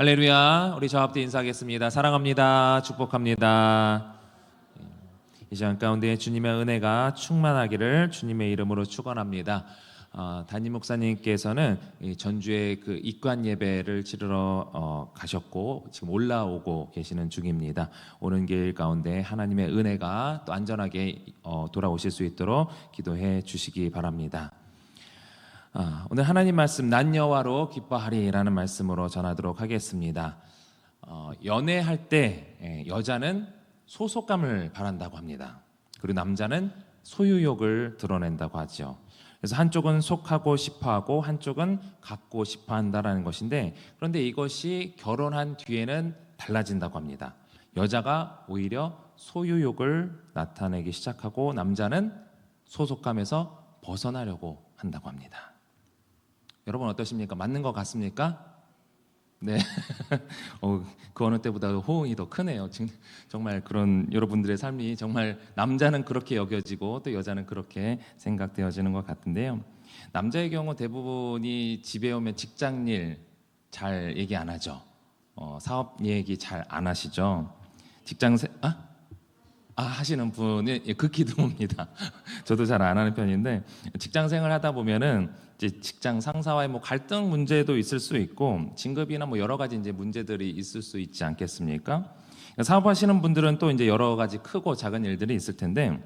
할렐루야. 우리 저 앞뒤 인사하겠습니다. 사랑합니다. 축복합니다. 이 시간 가운데 주님의 은혜가 충만하기를 주님의 이름으로 축원합니다. 담임 목사님께서는 전주에 그 입관 예배를 치르러 가셨고 지금 올라오고 계시는 중입니다. 오는 길 가운데 하나님의 은혜가 또 안전하게 돌아오실 수 있도록 기도해 주시기 바랍니다. 오늘 하나님 말씀 난 여호와로 기뻐하리라는 말씀으로 전하도록 하겠습니다. 연애할 때 여자는 소속감을 바란다고 합니다. 그리고 남자는 소유욕을 드러낸다고 하죠. 그래서 한쪽은 속하고 싶어하고 한쪽은 갖고 싶어한다라는 것인데, 그런데 이것이 결혼한 뒤에는 달라진다고 합니다. 여자가 오히려 소유욕을 나타내기 시작하고 남자는 소속감에서 벗어나려고 한다고 합니다. 여러분 어떠십니까? 맞는 것 같습니까? 네. 그 어느 때보다 호응이 더 크네요. 정말 그런 여러분들의 삶이 정말 남자는 그렇게 여겨지고 또 여자는 그렇게 생각되어지는 것 같은데요. 남자의 경우 대부분이 집에 오면 직장 일 잘 얘기 안 하죠. 사업 얘기 잘 안 하시죠. 하시는 분이 극히 드뭅니다. 저도 잘 안 하는 편인데, 직장 생활 하다 보면은 이제 직장 상사와의 뭐 갈등 문제도 있을 수 있고 진급이나 뭐 여러 가지 이제 문제들이 있을 수 있지 않겠습니까? 사업하시는 분들은 또 이제 여러 가지 크고 작은 일들이 있을 텐데,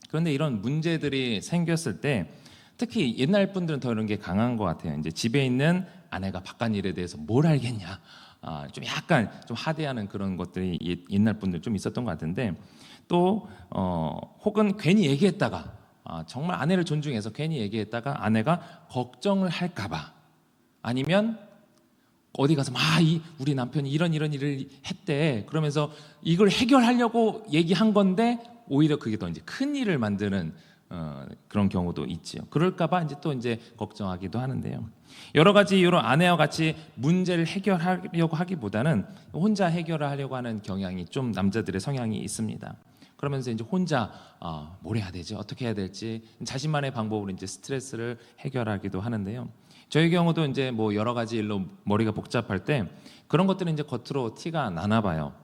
그런데 이런 문제들이 생겼을 때 특히 옛날 분들은 더 이런 게 강한 것 같아요. 이제 집에 있는 아내가 바깥 일에 대해서 뭘 알겠냐, 좀 약간 좀 하대하는 그런 것들이 옛날 분들 좀 있었던 것 같은데, 또 혹은 괜히 얘기했다가 정말 아내를 존중해서 괜히 얘기했다가 아내가 걱정을 할까봐, 아니면 어디 가서 우리 남편이 이런 일을 했대 그러면서 이걸 해결하려고 얘기한 건데 오히려 그게 더 이제 큰 일을 만드는 그런 경우도 있지요. 그럴까봐 이제 또 이제 걱정하기도 하는데요. 여러 가지 이유로 아내와 같이 문제를 해결하려고 하기보다는 혼자 해결을 하려고 하는 경향이 좀 남자들의 성향이 있습니다. 그러면서 이제 혼자 뭘 해야 되지, 어떻게 해야 될지 자신만의 방법으로 이제 스트레스를 해결하기도 하는데요. 저희 경우도 이제 뭐 여러 가지 일로 머리가 복잡할 때 그런 것들은 이제 겉으로 티가 나나 봐요.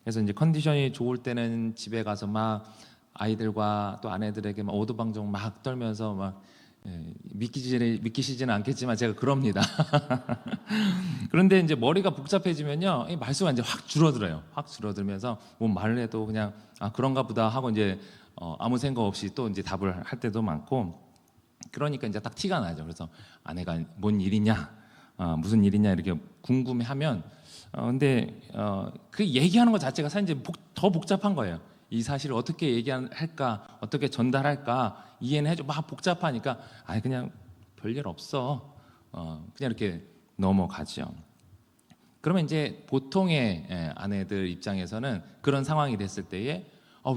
그래서 이제 컨디션이 좋을 때는 집에 가서 막 아이들과 또 아내들에게 막 오두방정 막 떨면서 막 믿기시지는 않겠지만 제가 그럽니다. 그런데 이제 머리가 복잡해지면요, 이 말수가 이제 확 줄어들어요. 확 줄어들면서 뭐 말을 해도 그냥 그런가 보다 하고 이제 아무 생각 없이 또 이제 답을 할 때도 많고, 그러니까 이제 딱 티가 나죠. 그래서 아내가 뭔 일이냐, 무슨 일이냐 이렇게 궁금해하면 근데 그 얘기하는 것 자체가 사실 이제 더 복잡한 거예요. 이 사실을 어떻게 얘기할까, 어떻게 전달할까 이해는 해줘. 막 복잡하니까 그냥 별일 없어. 그냥 이렇게 넘어가죠. 그러면 이제 보통의 아내들 입장에서는 그런 상황이 됐을 때에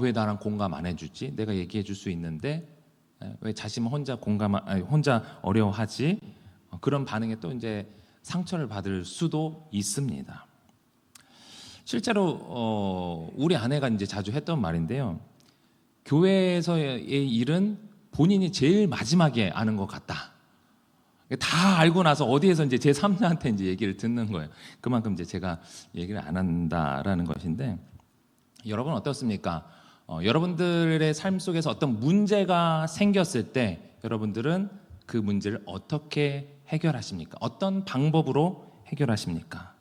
왜 나랑 공감 안 해주지? 내가 얘기해 줄 수 있는데 왜 자신은 혼자 어려워하지? 그런 반응에 또 이제 상처를 받을 수도 있습니다. 실제로 우리 아내가 이제 자주 했던 말인데요. 교회에서의 일은 본인이 제일 마지막에 아는 것 같다. 다 알고 나서 어디에서 이제 제 3자한테 이제 얘기를 듣는 거예요. 그만큼 이제 제가 얘기를 안 한다라는 것인데, 여러분 어떻습니까? 여러분들의 삶 속에서 어떤 문제가 생겼을 때 여러분들은 그 문제를 어떻게 해결하십니까? 어떤 방법으로 해결하십니까?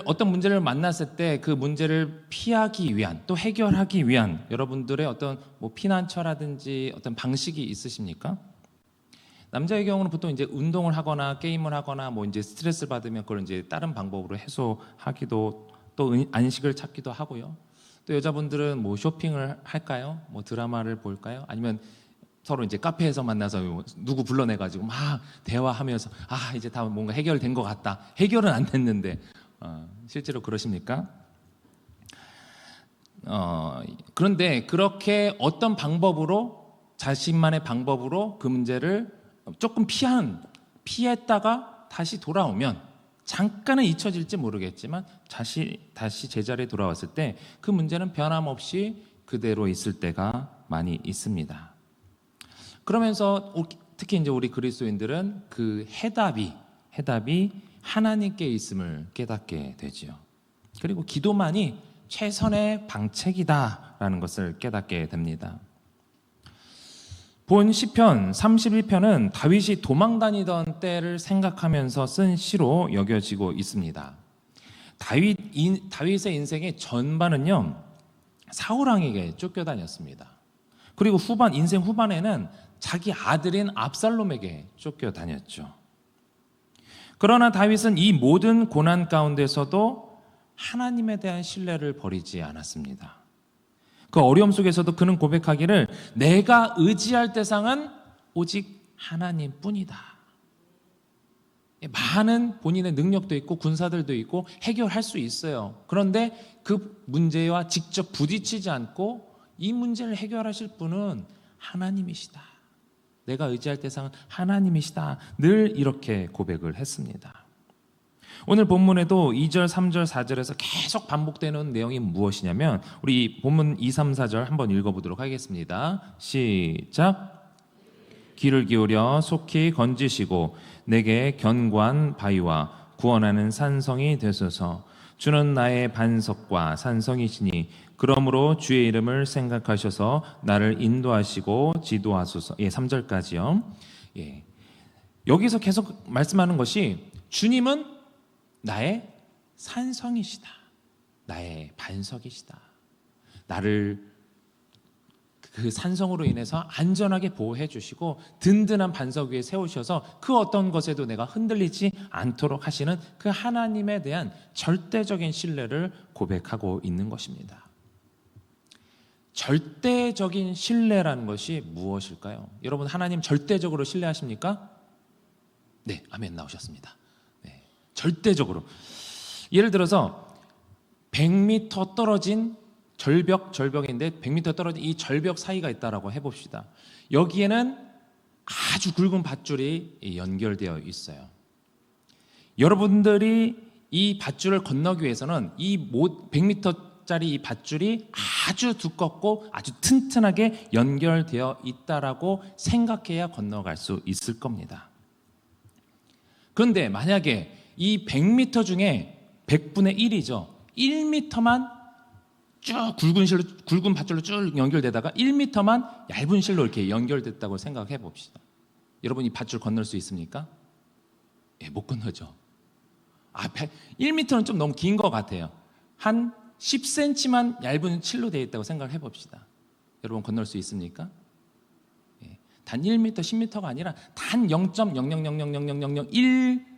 어떤 문제를 만났을 때 그 문제를 피하기 위한, 또 해결하기 위한 여러분들의 어떤 뭐 피난처라든지 어떤 방식이 있으십니까? 남자의 경우는 보통 이제 운동을 하거나 게임을 하거나 뭐 이제 스트레스를 받으면 그걸 이제 다른 방법으로 해소하기도, 또 안식을 찾기도 하고요. 또 여자분들은 뭐 쇼핑을 할까요? 뭐 드라마를 볼까요? 아니면 서로 이제 카페에서 만나서 누구 불러내가지고 막 대화하면서 이제 다 뭔가 해결된 것 같다. 해결은 안 됐는데 실제로 그러십니까? 그런데 그렇게 어떤 방법으로, 자신만의 방법으로 그 문제를 조금 피했다가 다시 돌아오면 잠깐은 잊혀질지 모르겠지만 다시 제자리에 돌아왔을 때 그 문제는 변함없이 그대로 있을 때가 많이 있습니다. 그러면서 특히 이제 우리 그리스도인들은 그 해답이 하나님께 있음을 깨닫게 되지요. 그리고 기도만이 최선의 방책이다라는 것을 깨닫게 됩니다. 본 시편 31편은 다윗이 도망 다니던 때를 생각하면서 쓴 시로 여겨지고 있습니다. 다윗의 인생의 전반은요, 사울왕에게 쫓겨다녔습니다. 그리고 인생 후반에는 자기 아들인 압살롬에게 쫓겨다녔죠. 그러나 다윗은 이 모든 고난 가운데서도 하나님에 대한 신뢰를 버리지 않았습니다. 그 어려움 속에서도 그는 고백하기를 내가 의지할 대상은 오직 하나님뿐이다. 많은 본인의 능력도 있고 군사들도 있고 해결할 수 있어요. 그런데 그 문제와 직접 부딪히지 않고 이 문제를 해결하실 분은 하나님이시다. 내가 의지할 대상은 하나님이시다. 늘 이렇게 고백을 했습니다. 오늘 본문에도 2절, 3절, 4절에서 계속 반복되는 내용이 무엇이냐면 우리 본문 2, 3, 4절 한번 읽어보도록 하겠습니다. 시작. 귀를 기울여 속히 건지시고 내게 견고한 바위와 구원하는 산성이 되소서. 주는 나의 반석과 산성이시니 그러므로 주의 이름을 생각하셔서 나를 인도하시고 지도하소서. 3절까지요. 여기서 계속 말씀하는 것이 주님은 나의 산성이시다. 나의 반석이시다. 나를 그 산성으로 인해서 안전하게 보호해 주시고 든든한 반석 위에 세우셔서 그 어떤 것에도 내가 흔들리지 않도록 하시는 그 하나님에 대한 절대적인 신뢰를 고백하고 있는 것입니다. 절대적인 신뢰라는 것이 무엇일까요? 여러분, 하나님 절대적으로 신뢰하십니까? 네, 아멘 나오셨습니다. 절대적으로. 예를 들어서 100m 떨어진 절벽인데 100m 떨어진 이 절벽 사이가 있다라고 해봅시다. 여기에는 아주 굵은 밧줄이 연결되어 있어요. 여러분들이 이 밧줄을 건너기 위해서는 이 100m짜리 이 밧줄이 아주 두껍고 아주 튼튼하게 연결되어 있다라고 생각해야 건너갈 수 있을 겁니다. 그런데 만약에 이 100m 중에 100분의 1이죠. 1m만 쭉 굵은 밧줄로 쭉 연결되다가 1m만 얇은 실로 이렇게 연결됐다고 생각해 봅시다. 여러분, 이 밧줄 건널 수 있습니까? 못 건너죠. 1m는 좀 너무 긴 것 같아요. 한 10cm만 얇은 실로 되어 있다고 생각해 봅시다. 여러분, 건널 수 있습니까? 단 1m, 10m가 아니라 단 0.0000001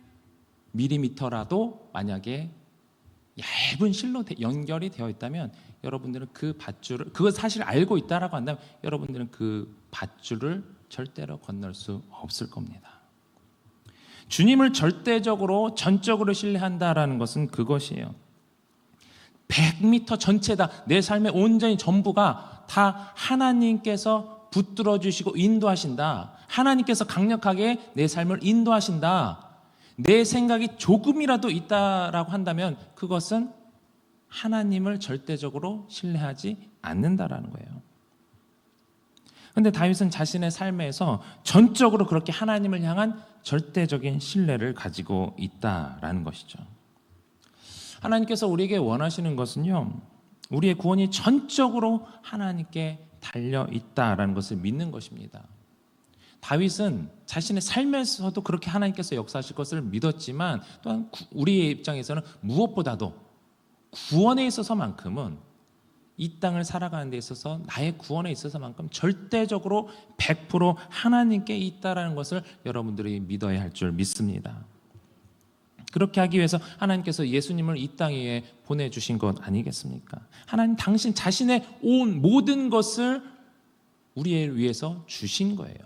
밀리미터라도 만약에 얇은 실로 연결이 되어 있다면 여러분들은 그 밧줄을, 그걸 사실 알고 있다라고 한다면 여러분들은 그 밧줄을 절대로 건널 수 없을 겁니다. 주님을 절대적으로 전적으로 신뢰한다라는 것은 그것이에요. 100m 전체다, 내 삶의 온전히 전부가 다 하나님께서 붙들어 주시고 인도하신다. 하나님께서 강력하게 내 삶을 인도하신다. 내 생각이 조금이라도 있다라고 한다면 그것은 하나님을 절대적으로 신뢰하지 않는다라는 거예요. 그런데 다윗은 자신의 삶에서 전적으로 그렇게 하나님을 향한 절대적인 신뢰를 가지고 있다라는 것이죠. 하나님께서 우리에게 원하시는 것은요, 우리의 구원이 전적으로 하나님께 달려 있다라는 것을 믿는 것입니다. 다윗은 자신의 삶에서도 그렇게 하나님께서 역사하실 것을 믿었지만 또한 우리의 입장에서는 무엇보다도 구원에 있어서만큼은 이 땅을 살아가는 데 있어서 나의 구원에 있어서만큼 절대적으로 100% 하나님께 있다라는 것을 여러분들이 믿어야 할 줄 믿습니다. 그렇게 하기 위해서 하나님께서 예수님을 이 땅 위에 보내주신 것 아니겠습니까? 하나님 당신 자신의 온 모든 것을 우리를 위해서 주신 거예요.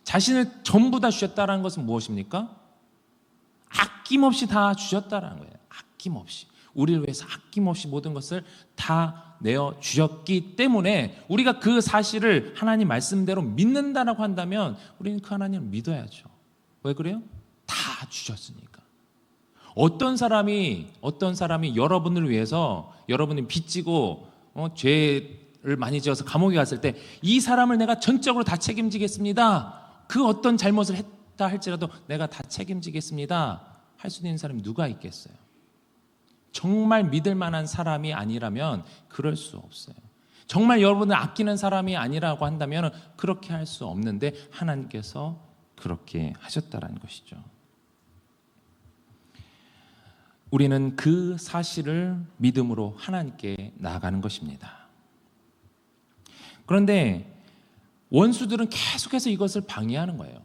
자신을 전부 다 주셨다는 것은 무엇입니까? 아낌없이 다 주셨다는 거예요. 아낌없이. 우리를 위해서 아낌없이 모든 것을 다 내어 주셨기 때문에 우리가 그 사실을 하나님 말씀대로 믿는다라고 한다면 우리는 그 하나님을 믿어야죠. 왜 그래요? 다 주셨으니까. 어떤 사람이 여러분을 위해서 여러분이 빚지고 죄를 많이 지어서 감옥에 갔을 때 이 사람을 내가 전적으로 다 책임지겠습니다. 그 어떤 잘못을 잘못했다 할지라도 내가 다 책임지겠습니다 할 수 있는 사람이 누가 있겠어요? 정말 믿을 만한 사람이 아니라면 그럴 수 없어요. 정말 여러분을 아끼는 사람이 아니라고 한다면 그렇게 할 수 없는데 하나님께서 그렇게 하셨다라는 것이죠. 우리는 그 사실을 믿음으로 하나님께 나아가는 것입니다. 그런데 원수들은 계속해서 이것을 방해하는 거예요.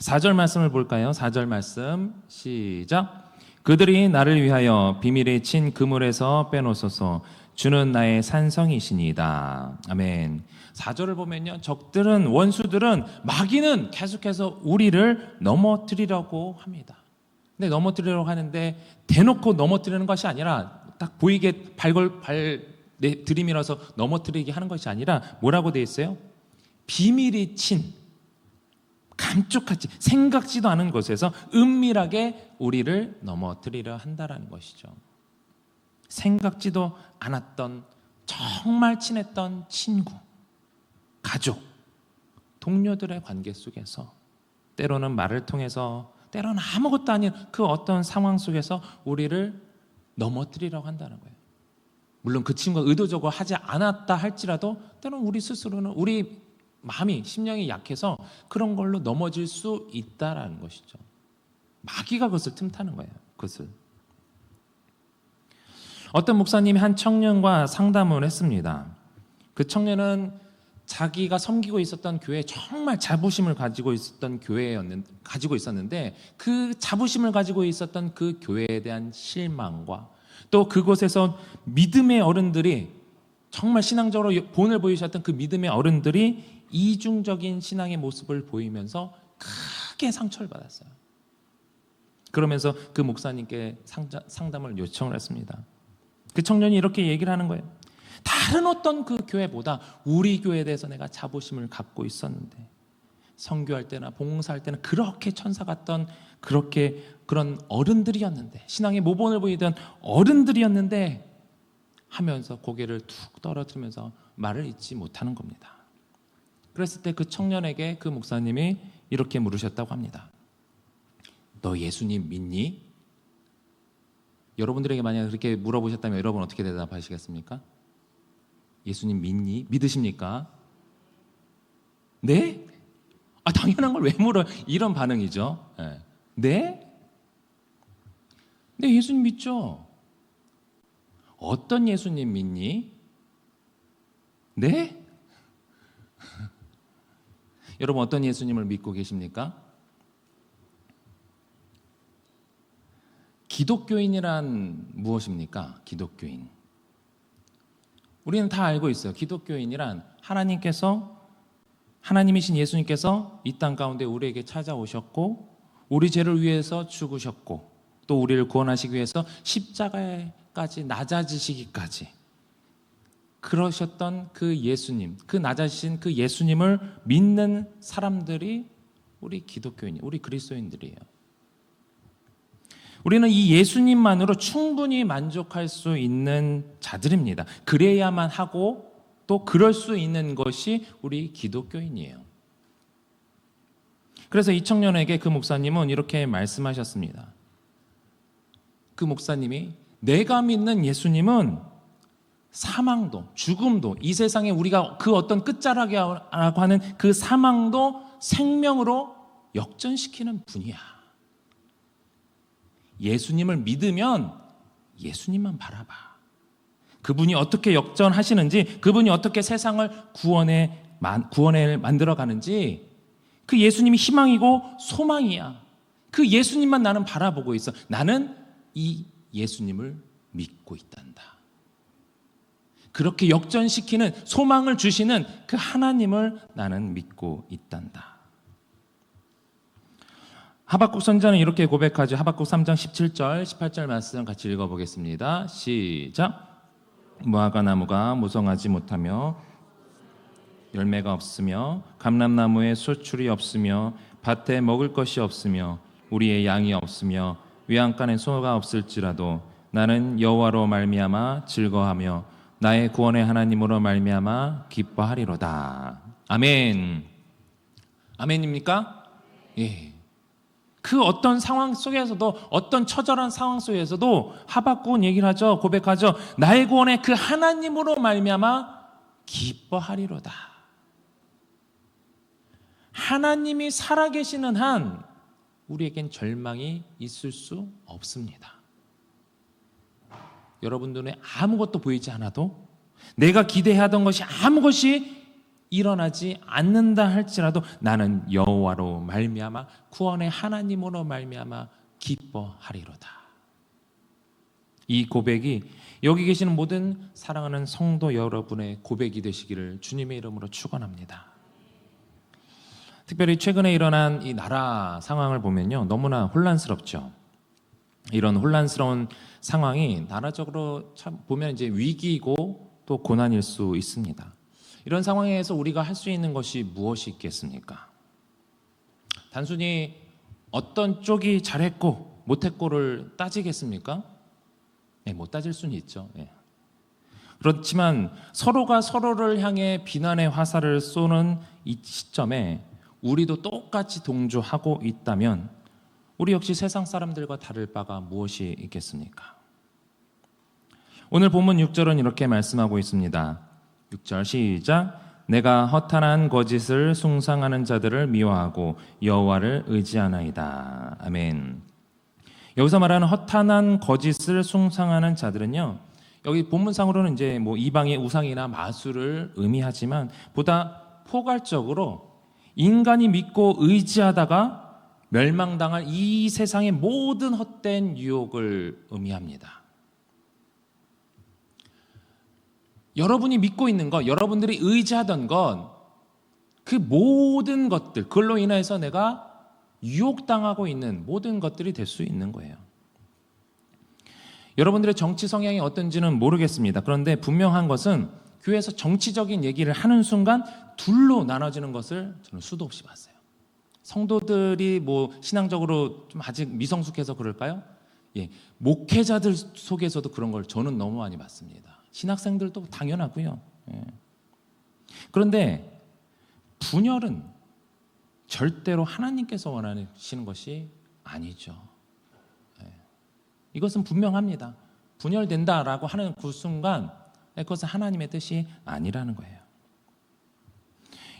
4절 말씀을 볼까요? 4절 말씀 시작. 그들이 나를 위하여 비밀에 친 그물에서 빼놓소서. 주는 나의 산성이시니이다. 아멘. 4절을 보면요, 적들은, 원수들은, 마귀는 계속해서 우리를 넘어뜨리려고 합니다. 근데 넘어뜨리려고 하는데 대놓고 넘어뜨리는 것이 아니라 딱 보이게 들이밀어서 넘어뜨리게 하는 것이 아니라 뭐라고 되어 있어요? 비밀이 친, 감쪽같이 생각지도 않은 곳에서 은밀하게 우리를 넘어뜨리려 한다라는 것이죠. 생각지도 않았던, 정말 친했던 친구, 가족, 동료들의 관계 속에서 때로는 말을 통해서, 때로는 아무것도 아닌 그 어떤 상황 속에서 우리를 넘어뜨리려고 한다는 거예요. 물론 그 친구가 의도적으로 하지 않았다 할지라도 때로는 우리 스스로는, 우리 마음이, 심령이 약해서 그런 걸로 넘어질 수 있다라는 것이죠. 마귀가 그것을 틈타는 거예요. 그것을. 어떤 목사님이 한 청년과 상담을 했습니다. 그 청년은 자기가 섬기고 있었던 교회에 정말 자부심을 가지고 있었는데 그 자부심을 가지고 있었던 그 교회에 대한 실망과 또 그곳에서 믿음의 어른들이, 정말 신앙적으로 본을 보이셨던 그 믿음의 어른들이 이중적인 신앙의 모습을 보이면서 크게 상처를 받았어요. 그러면서 그 목사님께 상담을 요청을 했습니다. 그 청년이 이렇게 얘기를 하는 거예요. 다른 어떤 그 교회보다 우리 교회에 대해서 내가 자부심을 갖고 있었는데, 선교할 때나 봉사할 때는 그렇게 천사 같던 그런 어른들이었는데, 신앙의 모본을 보이던 어른들이었는데 하면서 고개를 툭 떨어뜨리면서 말을 잇지 못하는 겁니다. 그랬을 때 그 청년에게 그 목사님이 이렇게 물으셨다고 합니다. 너 예수님 믿니? 여러분들에게 만약 그렇게 물어보셨다면 여러분 어떻게 대답하시겠습니까? 예수님 믿니? 믿으십니까? 네? 당연한 걸 왜 물어? 이런 반응이죠. 네? 네, 예수님 믿죠. 어떤 예수님 믿니? 네? 여러분 어떤 예수님을 믿고 계십니까? 기독교인이란 무엇입니까? 기독교인. 우리는 다 알고 있어요. 기독교인이란 하나님이신 예수님께서 이 땅 가운데 우리에게 찾아오셨고 우리 죄를 위해서 죽으셨고 또 우리를 구원하시기 위해서 십자가에까지 낮아지시기까지 그러셨던 그 예수님, 그 낮아지신 그 예수님을 믿는 사람들이 우리 기독교인, 우리 그리스도인들이에요. 우리는 이 예수님만으로 충분히 만족할 수 있는 자들입니다. 그래야만 하고 또 그럴 수 있는 것이 우리 기독교인이에요. 그래서 이 청년에게 그 목사님은 이렇게 말씀하셨습니다. 그 목사님이 내가 믿는 예수님은 사망도, 죽음도, 이 세상에 우리가 그 어떤 끝자락이라고 하는 그 사망도 생명으로 역전시키는 분이야. 예수님을 믿으면 예수님만 바라봐. 그분이 어떻게 역전하시는지, 그분이 어떻게 세상을 구원에 만들어가는지, 그 예수님이 희망이고 소망이야. 그 예수님만 나는 바라보고 있어. 나는 이 예수님을 믿고 있단다. 그렇게 역전시키는, 소망을 주시는 그 하나님을 나는 믿고 있단다. 하박국 선지자는 이렇게 고백하죠. 하박국 3장 17절, 18절 말씀 같이 읽어보겠습니다. 시작. 무화과 나무가 무성하지 못하며 열매가 없으며 감람나무에 수출이 없으며 밭에 먹을 것이 없으며 우리의 양이 없으며 외양간에 소가 없을지라도 나는 여호와로 말미암아 즐거하며 나의 구원의 하나님으로 말미암아 기뻐하리로다. 아멘. 아멘입니까? 예. 그 어떤 상황 속에서도, 어떤 처절한 상황 속에서도 하박국은 얘기를 하죠. 고백하죠. 나의 구원의 그 하나님으로 말미암아 기뻐하리로다. 하나님이 살아계시는 한 우리에겐 절망이 있을 수 없습니다. 여러분 눈에 아무것도 보이지 않아도, 내가 기대하던 것이 아무것이 일어나지 않는다 할지라도 나는 여호와로 말미암아, 구원의 하나님으로 말미암아 기뻐하리로다. 이 고백이 여기 계시는 모든 사랑하는 성도 여러분의 고백이 되시기를 주님의 이름으로 축원합니다. 특별히 최근에 일어난 이 나라 상황을 보면요, 너무나 혼란스럽죠. 이런 혼란스러운 상황이 나라적으로 참 보면 이제 위기이고 또 고난일 수 있습니다. 이런 상황에서 우리가 할 수 있는 것이 무엇이 있겠습니까? 단순히 어떤 쪽이 잘했고 못했고를 따지겠습니까? 네, 못 따질 수는 있죠. 네. 그렇지만 서로가 서로를 향해 비난의 화살을 쏘는 이 시점에 우리도 똑같이 동조하고 있다면 우리 역시 세상 사람들과 다를 바가 무엇이 있겠습니까? 오늘 본문 6절은 이렇게 말씀하고 있습니다. 6절 시작. 내가 허탄한 거짓을 숭상하는 자들을 미워하고 여호와를 의지하나이다. 아멘. 여기서 말하는 허탄한 거짓을 숭상하는 자들은요, 여기 본문상으로는 이제 뭐 이방의 우상이나 마술을 의미하지만 보다 포괄적으로 인간이 믿고 의지하다가 멸망당할 이 세상의 모든 헛된 유혹을 의미합니다. 여러분이 믿고 있는 것, 여러분들이 의지하던 것, 그 모든 것들, 그걸로 인해서 내가 유혹당하고 있는 모든 것들이 될 수 있는 거예요. 여러분들의 정치 성향이 어떤지는 모르겠습니다. 그런데 분명한 것은 교회에서 정치적인 얘기를 하는 순간 둘로 나눠지는 것을 저는 수도 없이 봤어요. 성도들이 뭐 신앙적으로 좀 아직 미성숙해서 그럴까요? 예, 목회자들 속에서도 그런 걸 저는 너무 많이 봤습니다. 신학생들도 당연하고요. 예. 그런데 분열은 절대로 하나님께서 원하시는 것이 아니죠. 예. 이것은 분명합니다. 분열된다라고 하는 그 순간 그것은 하나님의 뜻이 아니라는 거예요.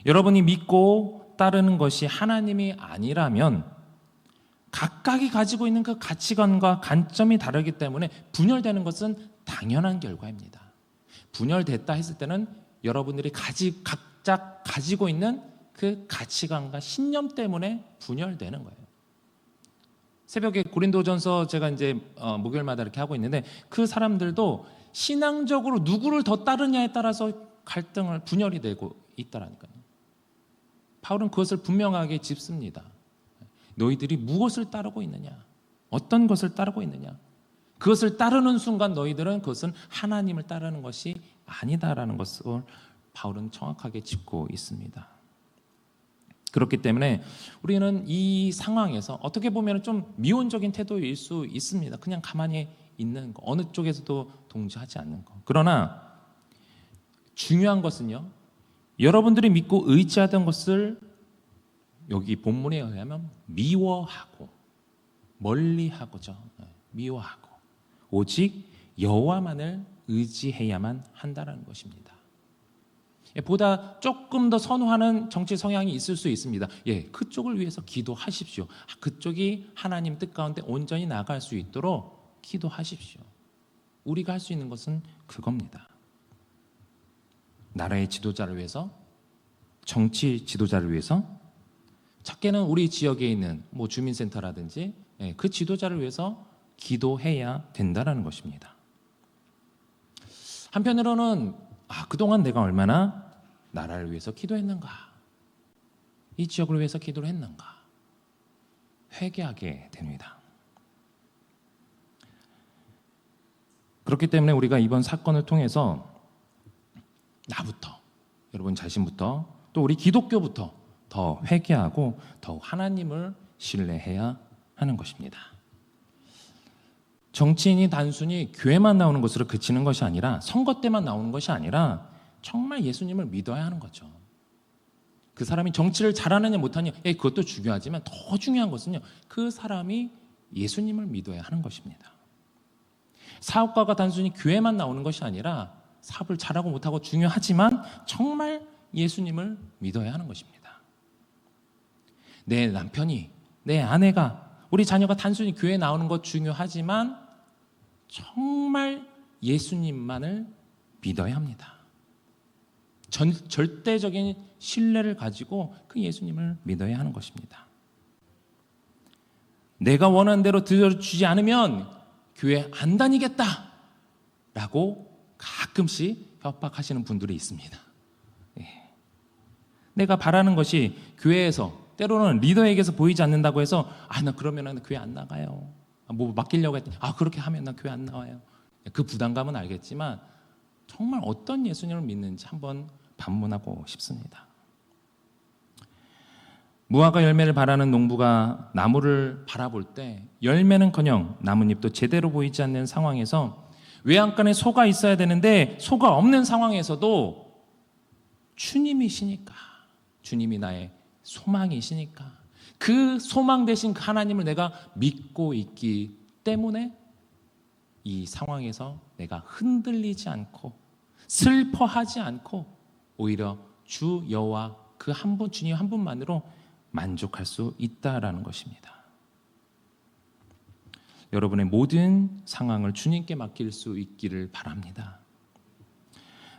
여러분이 믿고 따르는 것이 하나님이 아니라면 각각이 가지고 있는 그 가치관과 관점이 다르기 때문에 분열되는 것은 당연한 결과입니다. 분열됐다 했을 때는 여러분들이 각자 가지고 있는 그 가치관과 신념 때문에 분열되는 거예요. 새벽에 고린도전서 제가 이제 목요일마다 이렇게 하고 있는데 그 사람들도 신앙적으로 누구를 더 따르냐에 따라서 갈등을 분열이 되고 있다라니까요. 바울은 그것을 분명하게 짚습니다. 너희들이 무엇을 따르고 있느냐? 어떤 것을 따르고 있느냐? 그것을 따르는 순간 너희들은 그것은 하나님을 따르는 것이 아니다라는 것을 바울은 정확하게 짚고 있습니다. 그렇기 때문에 우리는 이 상황에서 어떻게 보면 좀 미온적인 태도일 수 있습니다. 그냥 가만히 있는 거, 어느 쪽에서도 동조하지 않는 거. 그러나 중요한 것은요, 여러분들이 믿고 의지하던 것을 여기 본문에 의하면 미워하고 멀리하고죠. 미워하고 오직 여호와만을 의지해야만 한다는 것입니다. 보다 조금 더 선호하는 정치 성향이 있을 수 있습니다. 예, 그쪽을 위해서 기도하십시오. 그쪽이 하나님 뜻 가운데 온전히 나갈 수 있도록 기도하십시오. 우리가 할 수 있는 것은 그겁니다. 나라의 지도자를 위해서, 정치 지도자를 위해서, 작게는 우리 지역에 있는 뭐 주민센터라든지 그 지도자를 위해서 기도해야 된다는 것입니다. 한편으로는 그동안 내가 얼마나 나라를 위해서 기도했는가, 이 지역을 위해서 기도를 했는가 회개하게 됩니다. 그렇기 때문에 우리가 이번 사건을 통해서 나부터, 여러분 자신부터, 또 우리 기독교부터 더 회개하고 더욱 하나님을 신뢰해야 하는 것입니다. 정치인이 단순히 교회만 나오는 것으로 그치는 것이 아니라, 선거 때만 나오는 것이 아니라 정말 예수님을 믿어야 하는 거죠. 그 사람이 정치를 잘하느냐 못하느냐, 그것도 중요하지만 더 중요한 것은요, 그 사람이 예수님을 믿어야 하는 것입니다. 사업가가 단순히 교회만 나오는 것이 아니라 사업을 잘하고 못하고 중요하지만 정말 예수님을 믿어야 하는 것입니다. 내 남편이, 내 아내가, 우리 자녀가 단순히 교회에 나오는 것 중요하지만 정말 예수님만을 믿어야 합니다. 절대적인 신뢰를 가지고 그 예수님을 믿어야 하는 것입니다. 내가 원하는 대로 들어주지 않으면 교회 안 다니겠다 라고 가끔씩 협박하시는 분들이 있습니다. 내가 바라는 것이 교회에서, 때로는 리더에게서 보이지 않는다고 해서 나 그러면 교회 안 나가요. 뭐 맡기려고 했더니 그렇게 하면 나 교회 안 나와요. 그 부담감은 알겠지만 정말 어떤 예수님을 믿는지 한번 반문하고 싶습니다. 무화과 열매를 바라는 농부가 나무를 바라볼 때 열매는커녕 나뭇잎도 제대로 보이지 않는 상황에서 외양간에 소가 있어야 되는데 소가 없는 상황에서도 주님이시니까, 주님이 나의 소망이시니까, 그 소망 대신 그 하나님을 내가 믿고 있기 때문에 이 상황에서 내가 흔들리지 않고 슬퍼하지 않고 오히려 주 여호와 그 한 분, 주님 한 분만으로 만족할 수 있다라는 것입니다. 여러분의 모든 상황을 주님께 맡길 수 있기를 바랍니다.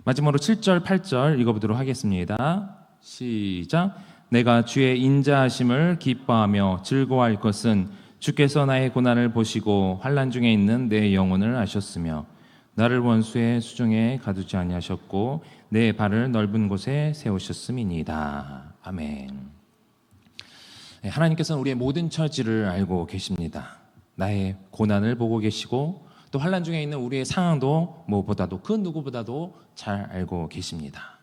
마지막으로 7절, 8절 읽어보도록 하겠습니다. 시작. 내가 주의 인자하심을 기뻐하며 즐거워할 것은 주께서 나의 고난을 보시고 환난 중에 있는 내 영혼을 아셨으며 나를 원수의 수중에 가두지 아니하셨고 내 발을 넓은 곳에 세우셨음이니이다. 아멘. 하나님께서는 우리의 모든 처지를 알고 계십니다. 나의 고난을 보고 계시고 또 환난 중에 있는 우리의 상황도 무엇보다도 그 누구보다도 잘 알고 계십니다.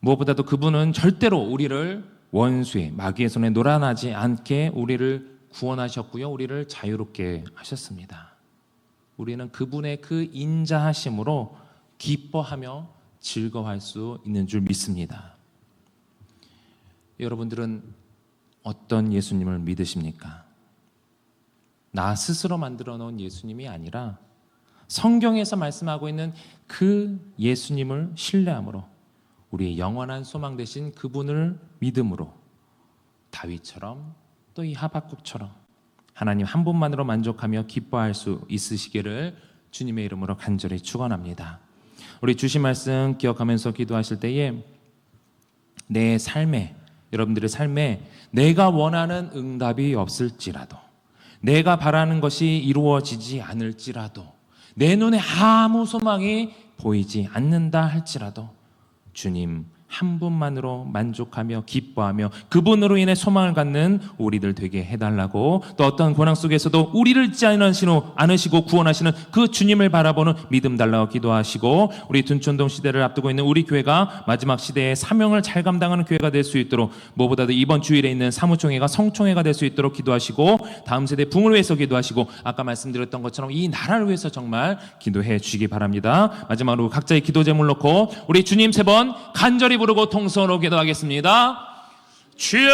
무엇보다도 그분은 절대로 우리를 원수의 마귀의 손에 놀아나지 않게 우리를 구원하셨고요, 우리를 자유롭게 하셨습니다. 우리는 그분의 그 인자하심으로 기뻐하며 즐거워할 수 있는 줄 믿습니다. 여러분들은 어떤 예수님을 믿으십니까? 나 스스로 만들어 놓은 예수님이 아니라 성경에서 말씀하고 있는 그 예수님을 신뢰함으로 우리의 영원한 소망 되신 그분을 믿음으로 다윗처럼 또 이 하박국처럼 하나님 한 분만으로 만족하며 기뻐할 수 있으시기를 주님의 이름으로 간절히 축원합니다. 우리 주신 말씀 기억하면서 기도하실 때에 내 삶에, 여러분들의 삶에 내가 원하는 응답이 없을지라도, 내가 바라는 것이 이루어지지 않을지라도, 내 눈에 아무 소망이 보이지 않는다 할지라도 주님 한 분만으로 만족하며 기뻐하며 그분으로 인해 소망을 갖는 우리들 되게 해달라고, 또 어떤 고난 속에서도 우리를 잊지 않으시고 구원하시는 그 주님을 바라보는 믿음 달라고 기도하시고, 우리 둔촌동 시대를 앞두고 있는 우리 교회가 마지막 시대의 사명을 잘 감당하는 교회가 될 수 있도록, 무엇보다도 이번 주일에 있는 사무총회가 성총회가 될 수 있도록 기도하시고, 다음 세대 붕을 위해서 기도하시고, 아까 말씀드렸던 것처럼 이 나라를 위해서 정말 기도해 주시기 바랍니다. 마지막으로 각자의 기도 제물 놓고 우리 주님 3번 간절히 부르고 통성으로 기도하겠습니다. 주여